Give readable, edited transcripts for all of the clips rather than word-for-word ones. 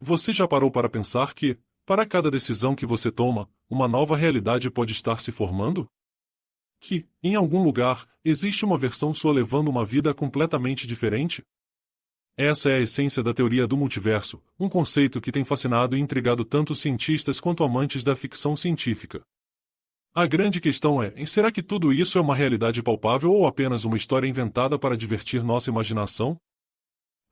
Você já parou para pensar que, para cada decisão que você toma, uma nova realidade pode estar se formando? Que, em algum lugar, existe uma versão sua levando uma vida completamente diferente? Essa é a essência da teoria do multiverso, um conceito que tem fascinado e intrigado tanto cientistas quanto amantes da ficção científica. A grande questão é, será que tudo isso é uma realidade palpável ou apenas uma história inventada para divertir nossa imaginação?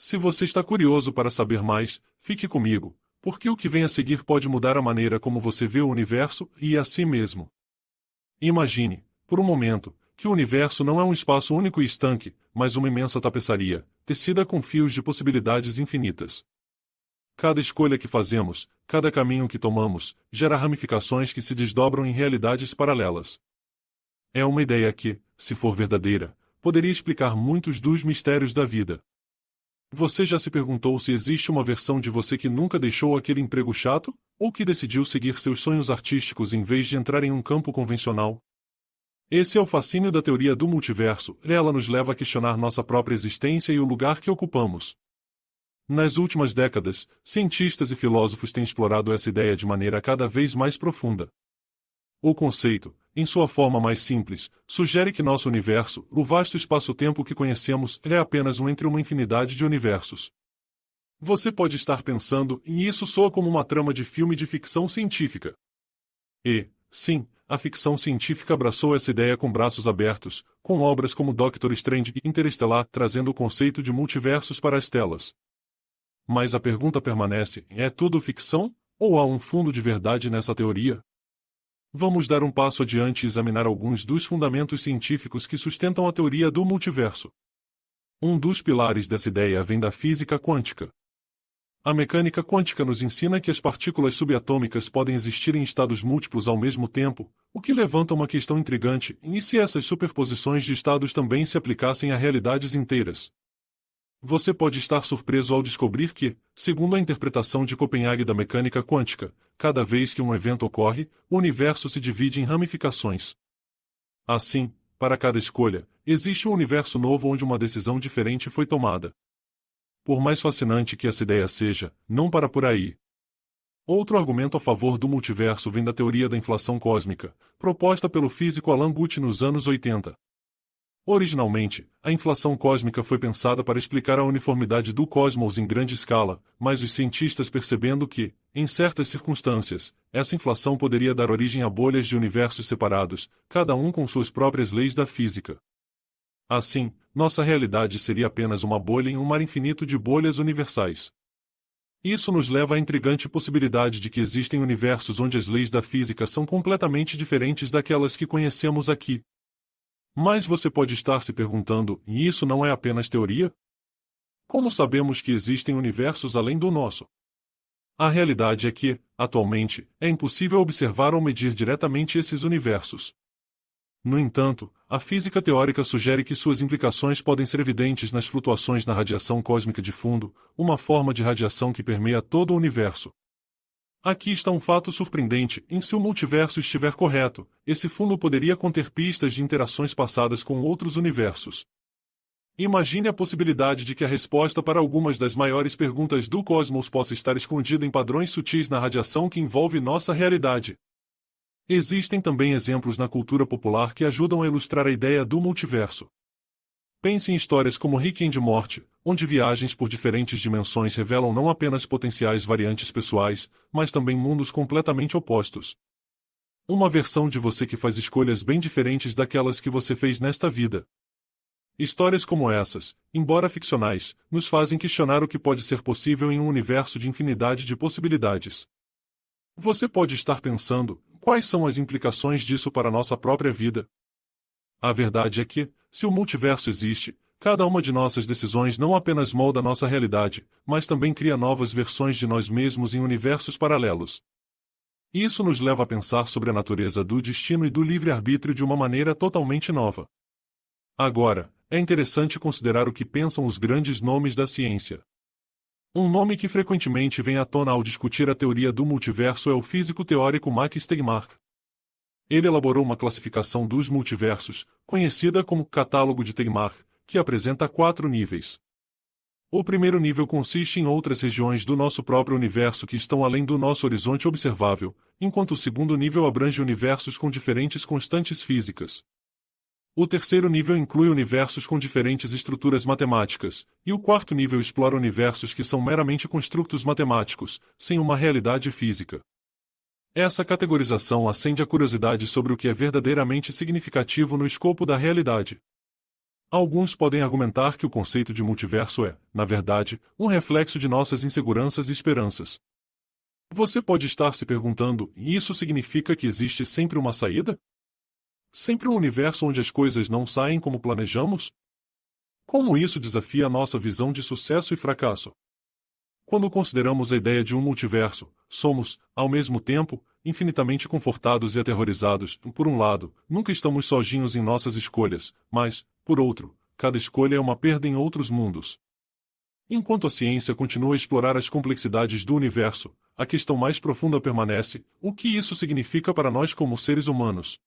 Se você está curioso para saber mais, fique comigo, porque o que vem a seguir pode mudar a maneira como você vê o universo e a si mesmo. Imagine, por um momento, que o universo não é um espaço único e estanque, mas uma imensa tapeçaria, tecida com fios de possibilidades infinitas. Cada escolha que fazemos, cada caminho que tomamos, gera ramificações que se desdobram em realidades paralelas. É uma ideia que, se for verdadeira, poderia explicar muitos dos mistérios da vida. Você já se perguntou se existe uma versão de você que nunca deixou aquele emprego chato, ou que decidiu seguir seus sonhos artísticos em vez de entrar em um campo convencional? Esse é o fascínio da teoria do multiverso, ela nos leva a questionar nossa própria existência e o lugar que ocupamos. Nas últimas décadas, cientistas e filósofos têm explorado essa ideia de maneira cada vez mais profunda. O conceito, em sua forma mais simples, sugere que nosso universo, o vasto espaço-tempo que conhecemos, é apenas um entre uma infinidade de universos. Você pode estar pensando, e isso soa como uma trama de filme de ficção científica. E, sim, a ficção científica abraçou essa ideia com braços abertos, com obras como Doctor Strange e Interestelar trazendo o conceito de multiversos para as telas. Mas a pergunta permanece, é tudo ficção, ou há um fundo de verdade nessa teoria? Vamos dar um passo adiante e examinar alguns dos fundamentos científicos que sustentam a teoria do multiverso. Um dos pilares dessa ideia vem da física quântica. A mecânica quântica nos ensina que as partículas subatômicas podem existir em estados múltiplos ao mesmo tempo, o que levanta uma questão intrigante, e se essas superposições de estados também se aplicassem a realidades inteiras? Você pode estar surpreso ao descobrir que, segundo a interpretação de Copenhague da mecânica quântica, cada vez que um evento ocorre, o universo se divide em ramificações. Assim, para cada escolha, existe um universo novo onde uma decisão diferente foi tomada. Por mais fascinante que essa ideia seja, não para por aí. Outro argumento a favor do multiverso vem da teoria da inflação cósmica, proposta pelo físico Alan Guth nos anos 80. Originalmente, a inflação cósmica foi pensada para explicar a uniformidade do cosmos em grande escala, mas os cientistas percebendo que, em certas circunstâncias, essa inflação poderia dar origem a bolhas de universos separados, cada um com suas próprias leis da física. Assim, nossa realidade seria apenas uma bolha em um mar infinito de bolhas universais. Isso nos leva à intrigante possibilidade de que existem universos onde as leis da física são completamente diferentes daquelas que conhecemos aqui. Mas você pode estar se perguntando, e isso não é apenas teoria? Como sabemos que existem universos além do nosso? A realidade é que, atualmente, é impossível observar ou medir diretamente esses universos. No entanto, a física teórica sugere que suas implicações podem ser evidentes nas flutuações na radiação cósmica de fundo, uma forma de radiação que permeia todo o universo. Aqui está um fato surpreendente, se o multiverso estiver correto, esse fundo poderia conter pistas de interações passadas com outros universos. Imagine a possibilidade de que a resposta para algumas das maiores perguntas do cosmos possa estar escondida em padrões sutis na radiação que envolve nossa realidade. Existem também exemplos na cultura popular que ajudam a ilustrar a ideia do multiverso. Pense em histórias como Rick and Morty, onde viagens por diferentes dimensões revelam não apenas potenciais variantes pessoais, mas também mundos completamente opostos. Uma versão de você que faz escolhas bem diferentes daquelas que você fez nesta vida. Histórias como essas, embora ficcionais, nos fazem questionar o que pode ser possível em um universo de infinidade de possibilidades. Você pode estar pensando, quais são as implicações disso para a nossa própria vida? A verdade é que, se o multiverso existe, cada uma de nossas decisões não apenas molda nossa realidade, mas também cria novas versões de nós mesmos em universos paralelos. Isso nos leva a pensar sobre a natureza do destino e do livre-arbítrio de uma maneira totalmente nova. Agora, é interessante considerar o que pensam os grandes nomes da ciência. Um nome que frequentemente vem à tona ao discutir a teoria do multiverso é o físico teórico Max Tegmark. Ele elaborou uma classificação dos multiversos, conhecida como Catálogo de Tegmark, que apresenta 4 níveis. O primeiro nível consiste em outras regiões do nosso próprio universo que estão além do nosso horizonte observável, enquanto o segundo nível abrange universos com diferentes constantes físicas. O terceiro nível inclui universos com diferentes estruturas matemáticas, e o quarto nível explora universos que são meramente construtos matemáticos, sem uma realidade física. Essa categorização acende a curiosidade sobre o que é verdadeiramente significativo no escopo da realidade. Alguns podem argumentar que o conceito de multiverso é, na verdade, um reflexo de nossas inseguranças e esperanças. Você pode estar se perguntando, e isso significa que existe sempre uma saída? Sempre um universo onde as coisas não saem como planejamos? Como isso desafia a nossa visão de sucesso e fracasso? Quando consideramos a ideia de um multiverso, somos, ao mesmo tempo, infinitamente confortados e aterrorizados. Por um lado, nunca estamos sozinhos em nossas escolhas, mas, por outro, cada escolha é uma perda em outros mundos. Enquanto a ciência continua a explorar as complexidades do universo, a questão mais profunda permanece: o que isso significa para nós como seres humanos?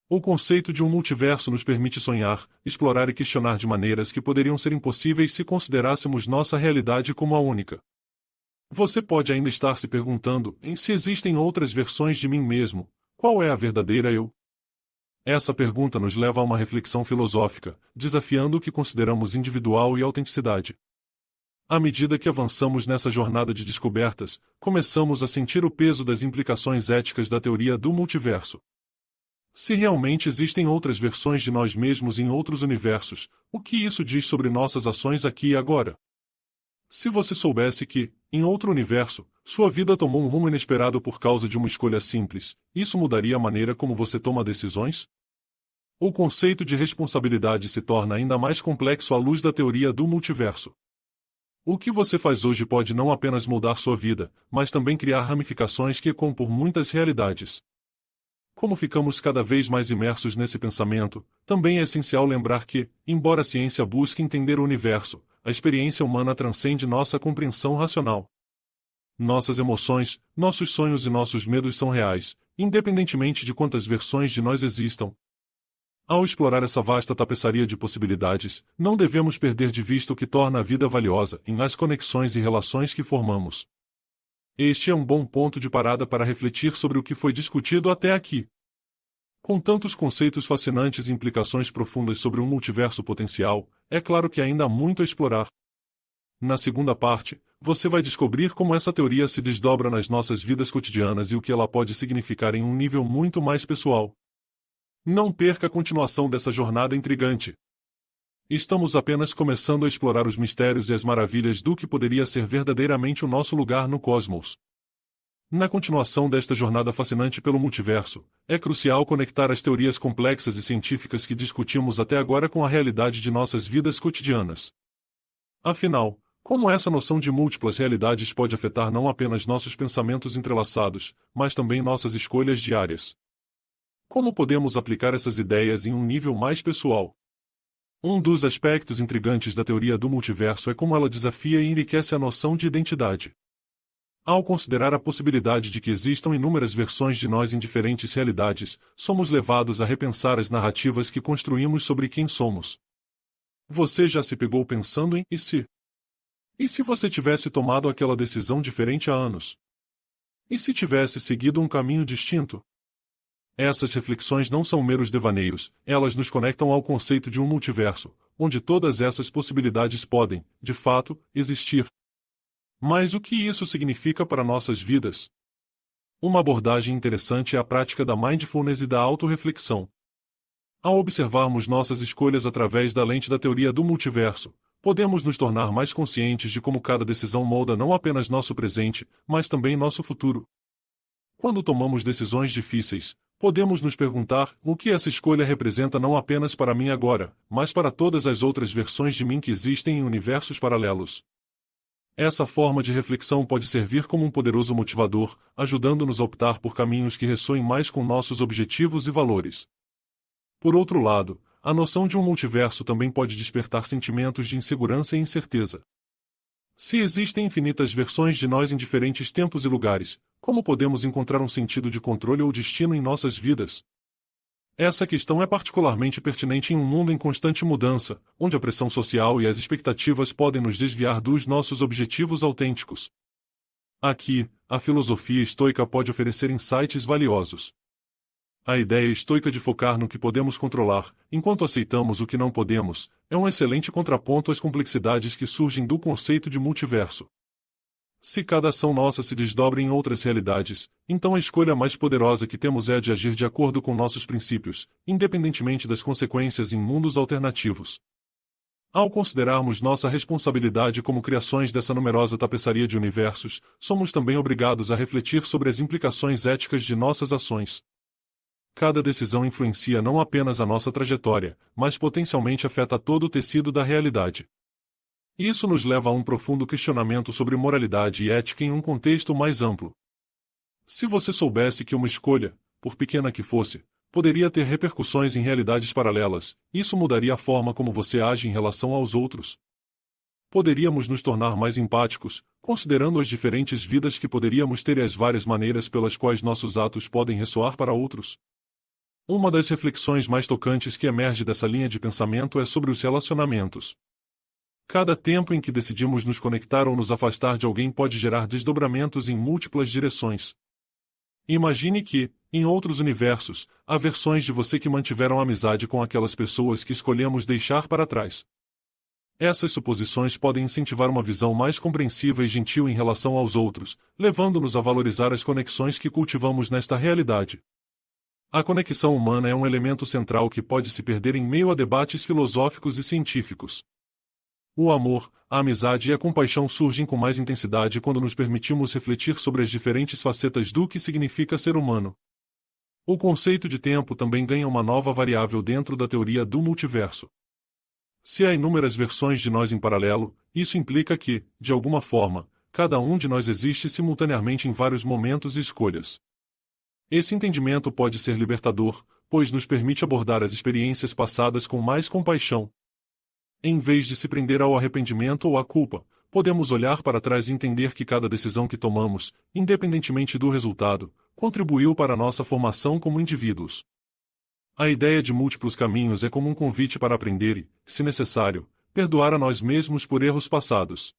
O conceito de um multiverso nos permite sonhar, explorar e questionar de maneiras que poderiam ser impossíveis se considerássemos nossa realidade como a única. Você pode ainda estar se perguntando se existem outras versões de mim mesmo. Qual é a verdadeira eu? Essa pergunta nos leva a uma reflexão filosófica, desafiando o que consideramos individual e autenticidade. À medida que avançamos nessa jornada de descobertas, começamos a sentir o peso das implicações éticas da teoria do multiverso. Se realmente existem outras versões de nós mesmos em outros universos, o que isso diz sobre nossas ações aqui e agora? Se você soubesse que, em outro universo, sua vida tomou um rumo inesperado por causa de uma escolha simples, isso mudaria a maneira como você toma decisões? O conceito de responsabilidade se torna ainda mais complexo à luz da teoria do multiverso. O que você faz hoje pode não apenas mudar sua vida, mas também criar ramificações que ecoam por muitas realidades. Como ficamos cada vez mais imersos nesse pensamento, também é essencial lembrar que, embora a ciência busque entender o universo, a experiência humana transcende nossa compreensão racional. Nossas emoções, nossos sonhos e nossos medos são reais, independentemente de quantas versões de nós existam. Ao explorar essa vasta tapeçaria de possibilidades, não devemos perder de vista o que torna a vida valiosa, nas conexões e relações que formamos. Este é um bom ponto de parada para refletir sobre o que foi discutido até aqui. Com tantos conceitos fascinantes e implicações profundas sobre um multiverso potencial, é claro que ainda há muito a explorar. Na segunda parte, você vai descobrir como essa teoria se desdobra nas nossas vidas cotidianas e o que ela pode significar em um nível muito mais pessoal. Não perca a continuação dessa jornada intrigante. Estamos apenas começando a explorar os mistérios e as maravilhas do que poderia ser verdadeiramente o nosso lugar no cosmos. Na continuação desta jornada fascinante pelo multiverso, é crucial conectar as teorias complexas e científicas que discutimos até agora com a realidade de nossas vidas cotidianas. Afinal, como essa noção de múltiplas realidades pode afetar não apenas nossos pensamentos entrelaçados, mas também nossas escolhas diárias? Como podemos aplicar essas ideias em um nível mais pessoal? Um dos aspectos intrigantes da teoria do multiverso é como ela desafia e enriquece a noção de identidade. Ao considerar a possibilidade de que existam inúmeras versões de nós em diferentes realidades, somos levados a repensar as narrativas que construímos sobre quem somos. Você já se pegou pensando em e se? E se você tivesse tomado aquela decisão diferente há anos? E se tivesse seguido um caminho distinto? Essas reflexões não são meros devaneios, elas nos conectam ao conceito de um multiverso, onde todas essas possibilidades podem, de fato, existir. Mas o que isso significa para nossas vidas? Uma abordagem interessante é a prática da mindfulness e da autorreflexão. Ao observarmos nossas escolhas através da lente da teoria do multiverso, podemos nos tornar mais conscientes de como cada decisão molda não apenas nosso presente, mas também nosso futuro. Quando tomamos decisões difíceis, podemos nos perguntar o que essa escolha representa não apenas para mim agora, mas para todas as outras versões de mim que existem em universos paralelos. Essa forma de reflexão pode servir como um poderoso motivador, ajudando-nos a optar por caminhos que ressoem mais com nossos objetivos e valores. Por outro lado, a noção de um multiverso também pode despertar sentimentos de insegurança e incerteza. Se existem infinitas versões de nós em diferentes tempos e lugares, como podemos encontrar um sentido de controle ou destino em nossas vidas? Essa questão é particularmente pertinente em um mundo em constante mudança, onde a pressão social e as expectativas podem nos desviar dos nossos objetivos autênticos. Aqui, a filosofia estoica pode oferecer insights valiosos. A ideia estoica de focar no que podemos controlar, enquanto aceitamos o que não podemos, é um excelente contraponto às complexidades que surgem do conceito de multiverso. Se cada ação nossa se desdobra em outras realidades, então a escolha mais poderosa que temos é a de agir de acordo com nossos princípios, independentemente das consequências em mundos alternativos. Ao considerarmos nossa responsabilidade como criações dessa numerosa tapeçaria de universos, somos também obrigados a refletir sobre as implicações éticas de nossas ações. Cada decisão influencia não apenas a nossa trajetória, mas potencialmente afeta todo o tecido da realidade. Isso nos leva a um profundo questionamento sobre moralidade e ética em um contexto mais amplo. Se você soubesse que uma escolha, por pequena que fosse, poderia ter repercussões em realidades paralelas, isso mudaria a forma como você age em relação aos outros. Poderíamos nos tornar mais empáticos, considerando as diferentes vidas que poderíamos ter e as várias maneiras pelas quais nossos atos podem ressoar para outros. Uma das reflexões mais tocantes que emerge dessa linha de pensamento é sobre os relacionamentos. Cada tempo em que decidimos nos conectar ou nos afastar de alguém pode gerar desdobramentos em múltiplas direções. Imagine que, em outros universos, há versões de você que mantiveram amizade com aquelas pessoas que escolhemos deixar para trás. Essas suposições podem incentivar uma visão mais compreensiva e gentil em relação aos outros, levando-nos a valorizar as conexões que cultivamos nesta realidade. A conexão humana é um elemento central que pode se perder em meio a debates filosóficos e científicos. O amor, a amizade e a compaixão surgem com mais intensidade quando nos permitimos refletir sobre as diferentes facetas do que significa ser humano. O conceito de tempo também ganha uma nova variável dentro da teoria do multiverso. Se há inúmeras versões de nós em paralelo, isso implica que, de alguma forma, cada um de nós existe simultaneamente em vários momentos e escolhas. Esse entendimento pode ser libertador, pois nos permite abordar as experiências passadas com mais compaixão. Em vez de se prender ao arrependimento ou à culpa, podemos olhar para trás e entender que cada decisão que tomamos, independentemente do resultado, contribuiu para a nossa formação como indivíduos. A ideia de múltiplos caminhos é como um convite para aprender e, se necessário, perdoar a nós mesmos por erros passados.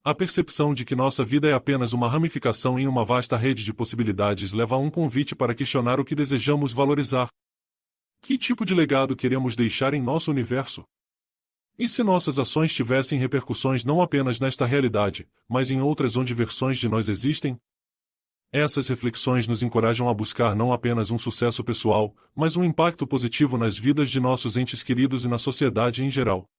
A percepção de que nossa vida é apenas uma ramificação em uma vasta rede de possibilidades leva a um convite para questionar o que desejamos valorizar. Que tipo de legado queremos deixar em nosso universo? E se nossas ações tivessem repercussões não apenas nesta realidade, mas em outras onde versões de nós existem? Essas reflexões nos encorajam a buscar não apenas um sucesso pessoal, mas um impacto positivo nas vidas de nossos entes queridos e na sociedade em geral.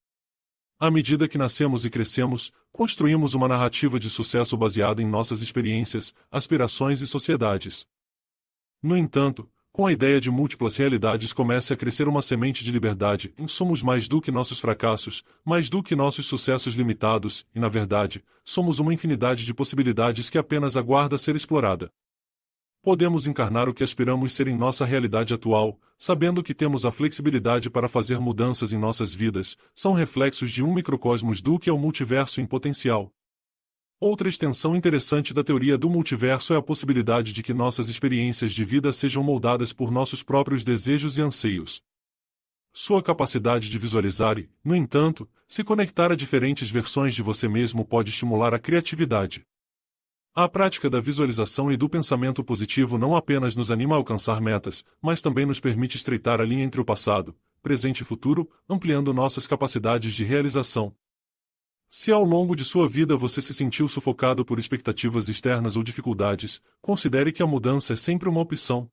À medida que nascemos e crescemos, construímos uma narrativa de sucesso baseada em nossas experiências, aspirações e sociedades. No entanto, com a ideia de múltiplas realidades começa a crescer uma semente de liberdade. Somos mais do que nossos fracassos, mais do que nossos sucessos limitados, e na verdade, somos uma infinidade de possibilidades que apenas aguarda ser explorada. Podemos encarnar o que aspiramos ser em nossa realidade atual, sabendo que temos a flexibilidade para fazer mudanças em nossas vidas, são reflexos de um microcosmos do que é o multiverso em potencial. Outra extensão interessante da teoria do multiverso é a possibilidade de que nossas experiências de vida sejam moldadas por nossos próprios desejos e anseios. Sua capacidade de visualizar e, no entanto, se conectar a diferentes versões de você mesmo pode estimular a criatividade. A prática da visualização e do pensamento positivo não apenas nos anima a alcançar metas, mas também nos permite estreitar a linha entre o passado, presente e futuro, ampliando nossas capacidades de realização. Se ao longo de sua vida você se sentiu sufocado por expectativas externas ou dificuldades, considere que a mudança é sempre uma opção.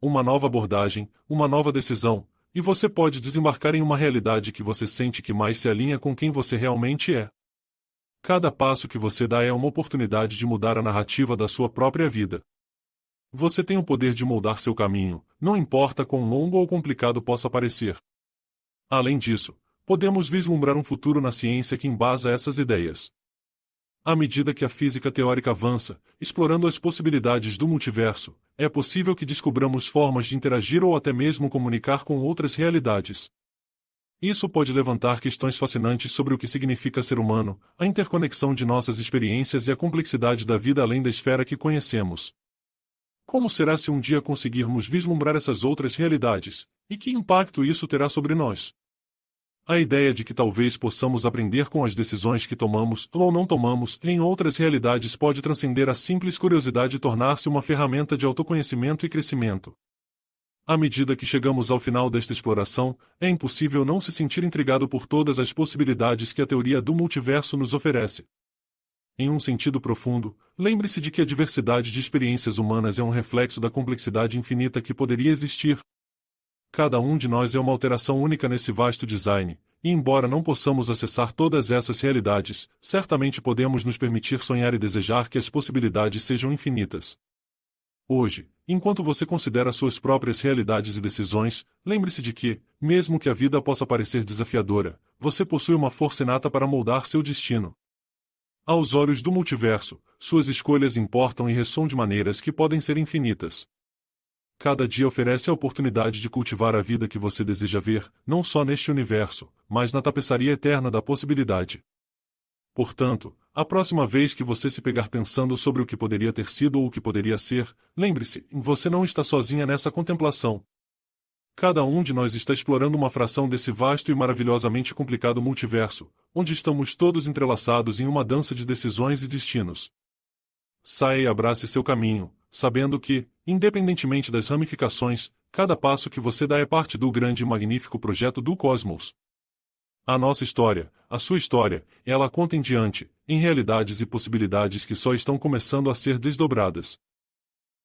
Uma nova abordagem, uma nova decisão, e você pode desembarcar em uma realidade que você sente que mais se alinha com quem você realmente é. Cada passo que você dá é uma oportunidade de mudar a narrativa da sua própria vida. Você tem o poder de moldar seu caminho, não importa quão longo ou complicado possa parecer. Além disso, podemos vislumbrar um futuro na ciência que embasa essas ideias. À medida que a física teórica avança, explorando as possibilidades do multiverso, é possível que descobramos formas de interagir ou até mesmo comunicar com outras realidades. Isso pode levantar questões fascinantes sobre o que significa ser humano, a interconexão de nossas experiências e a complexidade da vida além da esfera que conhecemos. Como será se um dia conseguirmos vislumbrar essas outras realidades? E que impacto isso terá sobre nós? A ideia de que talvez possamos aprender com as decisões que tomamos ou não tomamos em outras realidades pode transcender a simples curiosidade e tornar-se uma ferramenta de autoconhecimento e crescimento. À medida que chegamos ao final desta exploração, é impossível não se sentir intrigado por todas as possibilidades que a teoria do multiverso nos oferece. Em um sentido profundo, lembre-se de que a diversidade de experiências humanas é um reflexo da complexidade infinita que poderia existir. Cada um de nós é uma alteração única nesse vasto design, e embora não possamos acessar todas essas realidades, certamente podemos nos permitir sonhar e desejar que as possibilidades sejam infinitas. Hoje, enquanto você considera suas próprias realidades e decisões, lembre-se de que, mesmo que a vida possa parecer desafiadora, você possui uma força inata para moldar seu destino. Aos olhos do multiverso, suas escolhas importam e ressoam de maneiras que podem ser infinitas. Cada dia oferece a oportunidade de cultivar a vida que você deseja ver, não só neste universo, mas na tapeçaria eterna da possibilidade. Portanto, a próxima vez que você se pegar pensando sobre o que poderia ter sido ou o que poderia ser, lembre-se, você não está sozinha nessa contemplação. Cada um de nós está explorando uma fração desse vasto e maravilhosamente complicado multiverso, onde estamos todos entrelaçados em uma dança de decisões e destinos. Saia e abrace seu caminho, sabendo que, independentemente das ramificações, cada passo que você dá é parte do grande e magnífico projeto do cosmos. A nossa história, a sua história, ela conta em diante, em realidades e possibilidades que só estão começando a ser desdobradas.